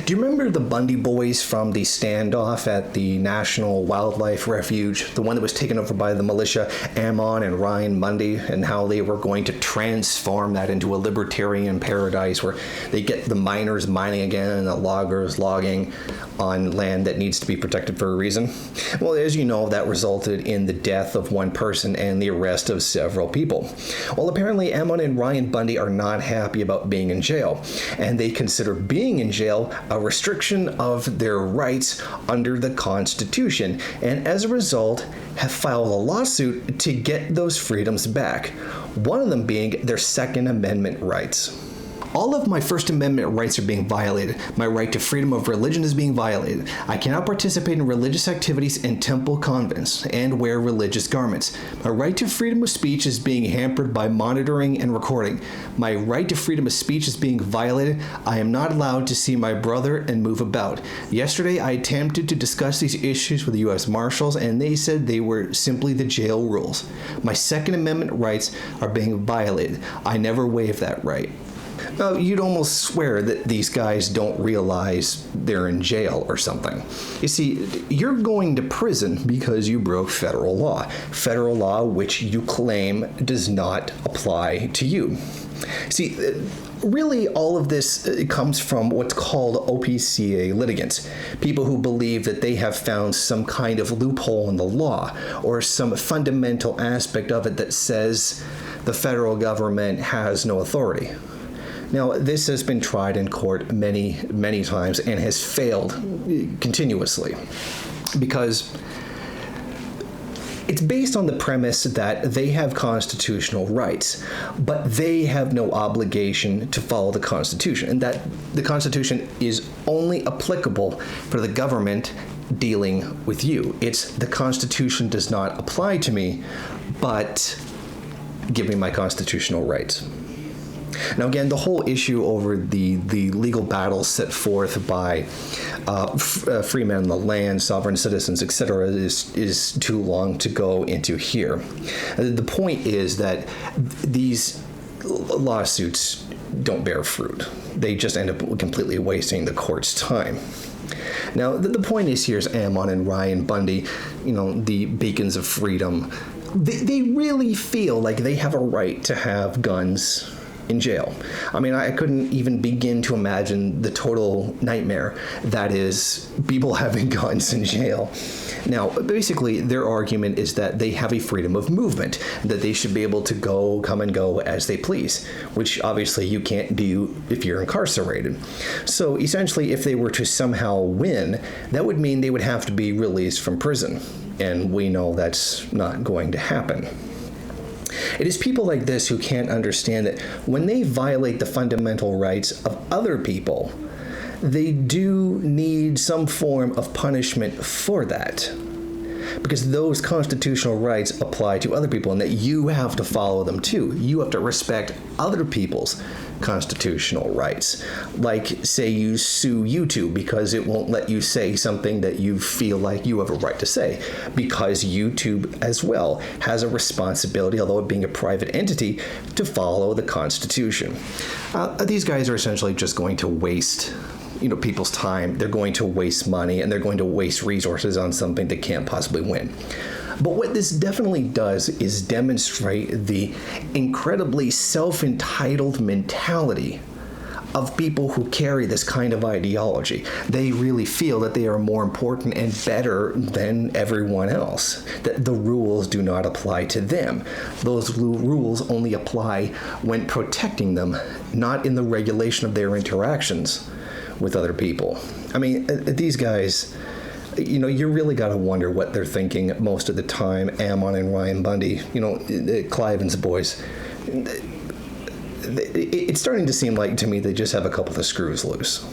Do you remember the Bundy boys from the standoff at the National Wildlife Refuge? The one that was taken over by the militia, Ammon and Ryan Bundy, and how they were going to transform that into a libertarian paradise where they get the miners mining again and the loggers logging on land that needs to be protected for a reason? Well, as you know, that resulted in the death of one person and the arrest of several people. Well, apparently Ammon and Ryan Bundy are not happy about being in jail, and they consider being in jail a restriction of their rights under the Constitution, and as a result have filed a lawsuit to get those freedoms back, one of them being their Second Amendment rights. All of my First Amendment rights are being violated. My right to freedom of religion is being violated. I cannot participate in religious activities in temple convents and wear religious garments. My right to freedom of speech is being hampered by monitoring and recording. My right to freedom of speech is being violated. I am not allowed to see my brother and move about. Yesterday, I attempted to discuss these issues with the U.S. Marshals, and they said they were simply the jail rules. My Second Amendment rights are being violated. I never waived that right. Now, you'd almost swear that these guys don't realize they're in jail or something. You see, you're going to prison because you broke federal law which you claim does not apply to you. See, really all of this comes from what's called OPCA litigants, people who believe that they have found some kind of loophole in the law or some fundamental aspect of it that says the federal government has no authority. Now, this has been tried in court many, many times and has failed continuously because it's based on the premise that they have constitutional rights, but they have no obligation to follow the Constitution, and that the Constitution is only applicable for the government dealing with you. It's the Constitution does not apply to me, but give me my constitutional rights. Now, again, the whole issue over the legal battles set forth by free men on the land, sovereign citizens, etc., is too long to go into here. The point is that these lawsuits don't bear fruit. They just end up completely wasting the court's time. Now, the point is here's Ammon and Ryan Bundy, the beacons of freedom. They really feel like they have a right to have guns in jail. I mean, I couldn't even begin to imagine the total nightmare that is people having guns in jail. Now, basically, their argument is that they have a freedom of movement, that they should be able to come and go as they please, which obviously you can't do if you're incarcerated. So essentially, if they were to somehow win, that would mean they would have to be released from prison. And we know that's not going to happen. It is people like this who can't understand that when they violate the fundamental rights of other people, they do need some form of punishment for that. Because those constitutional rights apply to other people and that you have to follow them too. You have to respect other people's constitutional rights. Like, say you sue YouTube because it won't let you say something that you feel like you have a right to say. Because YouTube as well has a responsibility, although it being a private entity, to follow the Constitution. These guys are essentially just going to waste people's time. They're going to waste money and they're going to waste resources on something they can't possibly win. But what this definitely does is demonstrate the incredibly self-entitled mentality of people who carry this kind of ideology. They really feel that they are more important and better than everyone else, that the rules do not apply to them. Those rules only apply when protecting them, not in the regulation of their interactions with other people. I mean, these guys, you really got to wonder what they're thinking most of the time. Ammon and Ryan Bundy, Cliven's boys. It's starting to seem like to me they just have a couple of screws loose.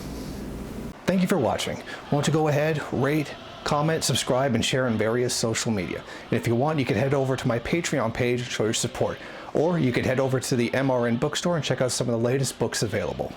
Thank you for watching. Why don't you go ahead, rate, comment, subscribe, and share on various social media. And if you want, you can head over to my Patreon page and show your support. Or you could head over to the MRN bookstore and check out some of the latest books available.